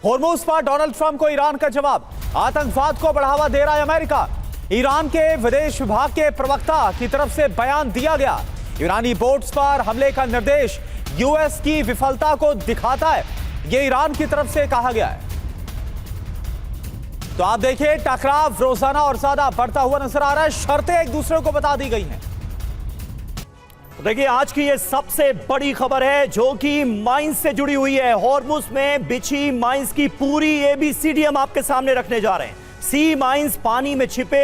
होर्मुज पर Donald Trump को Iran का जवाब। आतंकवाद को बढ़ावा दे रहा है अमेरिका। ईरान के विदेश विभाग के प्रवक्ता की तरफ से बयान दिया गया। ईरानी बोट्स पर हमले का निर्देश यूएस की विफलता को दिखाता है, यह ईरान की तरफ से कहा गया है। तो आप देखिए, टकराव रोजाना और ज्यादा बढ़ता हुआ नजर आ रहा है। शर्तें एक दूसरे को बता दी गई हैं। देखिए, आज की ये सबसे बड़ी खबर है जो कि माइंस से जुड़ी हुई है। हॉर्मुज में बिछी माइंस की पूरी एबीसीडी हम आपके सामने रखने जा रहे हैं। सी माइंस पानी में छिपे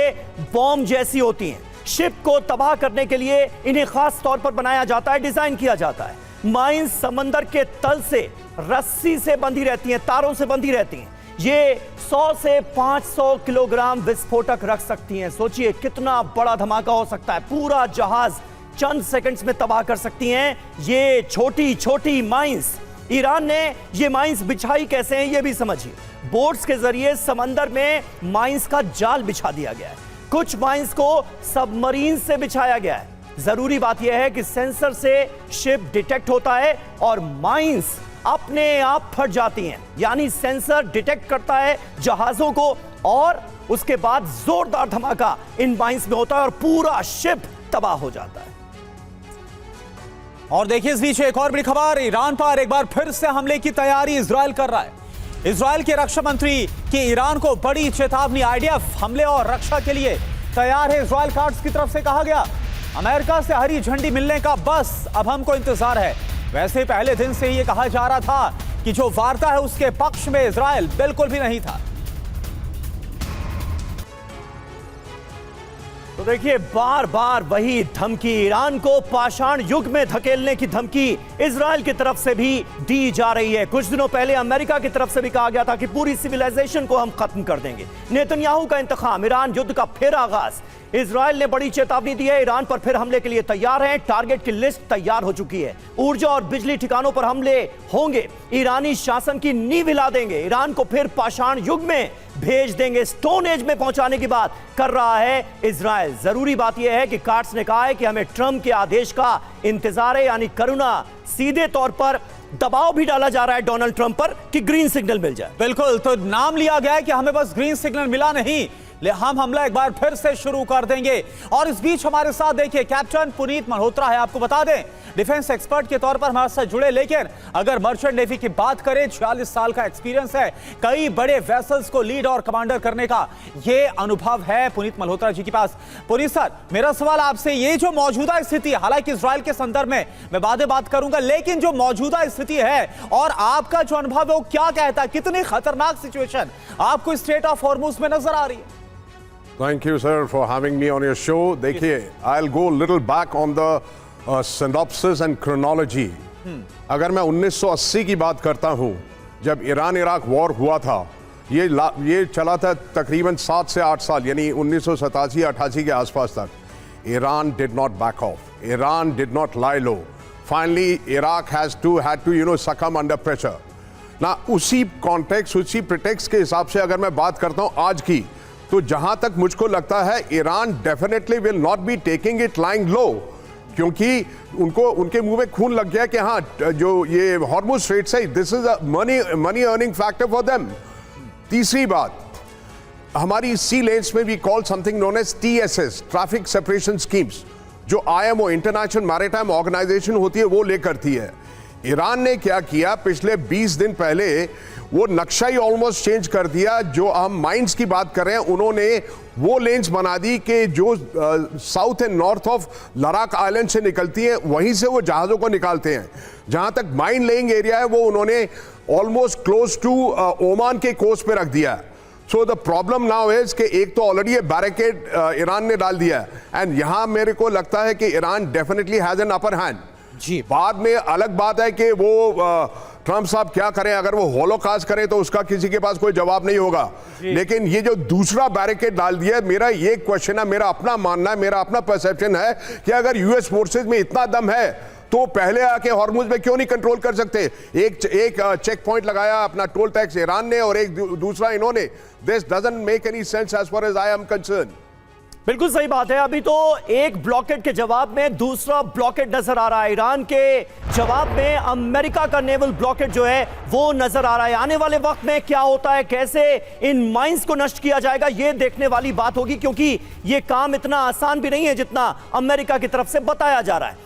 बॉम्ब जैसी होती हैं। शिप को तबाह करने के लिए इन्हें खास तौर पर बनाया जाता है, डिजाइन किया जाता है। माइंस समंदर के तल से रस्सी से बंधी रहती हैं, तारों से बंधी रहती हैं। ये 100 से 500 किलोग्राम विस्फोटक रख सकती हैं। सोचिए कितना बड़ा धमाका हो सकता है। पूरा जहाज चंद सेकंड्स में तबाह कर सकती हैं ये छोटी छोटी माइंस। ईरान ने ये माइंस बिछाई कैसे हैं, ये भी समझिए। बोट्स के जरिए समंदर में माइंस का जाल बिछा दिया गया है। कुछ माइंस को सबमरीन से बिछाया गया है। जरूरी बात यह है कि सेंसर से शिप डिटेक्ट होता है और माइंस अपने आप फट जाती हैं। यानी सेंसर डिटेक्ट करता है जहाजों को और उसके बाद जोरदार धमाका इन माइंस में होता है और पूरा शिप तबाह हो जाता है। और देखिए, इस बीच एक और बड़ी खबर। ईरान पर एक बार फिर से हमले की तैयारी इजराइल कर रहा है। इजराइल के रक्षा मंत्री की ईरान को बड़ी चेतावनी। आईडीएफ हमले और रक्षा के लिए तैयार है, इजराइल कार्ड्स की तरफ से कहा गया। अमेरिका से हरी झंडी मिलने का बस अब हमको इंतजार है। वैसे पहले दिन से ये कहा जा रहा था कि जो वार्ता है उसके पक्ष में इजराइल बिल्कुल भी नहीं था। तो देखिए, बार बार वही धमकी, ईरान को पाषाण युग में धकेलने की धमकी इजराइल की तरफ से भी दी जा रही है। कुछ दिनों पहले अमेरिका की तरफ से भी कहा गया था कि पूरी सिविलाइजेशन को हम खत्म कर देंगे। नेतन्याहू का इंतखाम, ईरान युद्ध का फिर आगाज। इजराइल ने बड़ी चेतावनी दी है, ईरान पर फिर हमले के लिए तैयार है। टारगेट की लिस्ट तैयार हो चुकी है। ऊर्जा और बिजली ठिकानों पर हमले होंगे। ईरानी शासन की नींव हिला देंगे। ईरान को फिर पाषाण युग में भेज देंगे। स्टोन एज में पहुंचाने की बात कर रहा है इजराइल। जरूरी बात यह है कि कार्ड्स ने कहा है कि हमें ट्रंप के आदेश का इंतजार है, यानी करुणा। सीधे तौर पर दबाव भी डाला जा रहा है डोनाल्ड ट्रंप पर कि ग्रीन सिग्नल मिल जाए। बिल्कुल, तो नाम लिया गया है कि हमें बस ग्रीन सिग्नल मिला नहीं, हम हमला एक बार फिर से शुरू कर देंगे। और इस बीच हमारे साथ देखिए कैप्टन पुनीत मल्होत्रा है। आपको बता दें, डिफेंस एक्सपर्ट के तौर पर हमारे साथ जुड़े, लेकिन अगर मर्चेंट नेवी की बात करें, 46 साल का एक्सपीरियंस है, कई बड़े वेसल्स को लीड और कमांडर करने का ये अनुभव है पुनीत मल्होत्रा जी के पास। पुनीत सर, मेरा सवाल आपसे, ये जो मौजूदा स्थिति, हालांकि इजराइल के संदर्भ में मैं बातें बात करूंगा, लेकिन जो मौजूदा स्थिति है और आपका जो अनुभव है वो क्या कहता है? कितनी खतरनाक सिचुएशन आपको स्ट्रेट ऑफ हॉर्मुज में नजर आ रही है? Thank you, sir, for having me on your show. देखिए, I'll go a little back on the synopsis and chronology. अगर मैं 1980 की बात करता हूँ, जब ईरान इराक वॉर हुआ था, ये चला था तकरीबन 7 से 8 साल, यानी 1987-88 के आसपास तक। Iran did not back off. Iran did not lie low. Finally, Iraq had to succumb under pressure. ना उसी कॉन्टेक्स्ट, उसी प्रिटेक्स्ट के हिसाब से अगर मैं बात करता हूँ आज की, तो जहां तक मुझको लगता है Iran definitely will not be taking it lying low, क्योंकि उनके मुंह में खून लग गया कि हाँ, जो ये हॉर्मुज स्ट्रेट है, this is a money earning factor for them. तीसरी बात, हमारी सी लेन्स में we call something known as TSS, traffic separation schemes, जो IMO इंटरनेशनल मैरीटाइम ऑर्गेनाइजेशन होती है वो ले करती है। ईरान ने क्या किया, पिछले 20 दिन पहले वो नक्शा ही ऑलमोस्ट चेंज कर दिया। जो हम माइंस की बात कर रहे हैं, उन्होंने वो लेन्स बना दी कि जो south and north of Ladakh island से निकलती हैं, वहीं से वो जहाज़ों को निकालते हैं। जहां तक माइन लेइंग एरिया है, वो उन्होंने ऑलमोस्ट क्लोज टू ओमान के कोस्ट पे रख दिया। So the problem now is कि एक तो ऑलरेडी ये बैरिकेड ईरान ने डाल दिया है, एंड यहां मेरे को लगता है कि Iran definitely has an upper hand ji. बाद में अलग बात है कि वो ट्रंप साहब क्या करें, अगर वो हॉलोकास्ट करें तो उसका किसी के पास कोई जवाब नहीं होगा। लेकिन ये जो दूसरा बैरिकेड डाल दिया, मेरा ये क्वेश्चन है, मेरा अपना मानना है, मेरा अपना परसेप्शन है कि अगर यूएस फोर्सेज में इतना दम है तो पहले आके हॉर्मुज में क्यों नहीं कंट्रोल कर सकते? एक चेक पॉइंट लगाया अपना टोल टैक्स ईरान ने और एक दूसरा इन्होंने। This doesn't make any sense as far as I am concern. बिल्कुल सही बात है। अभी तो एक ब्लॉकेट के जवाब में दूसरा ब्लॉकेट नजर आ रहा है। ईरान के जवाब में अमेरिका का नेवल ब्लॉकेट जो है वो नजर आ रहा है। आने वाले वक्त में क्या होता है, कैसे इन माइंस को नष्ट किया जाएगा, ये देखने वाली बात होगी, क्योंकि ये काम इतना आसान भी नहीं है जितना अमेरिका की तरफ से बताया जा रहा है।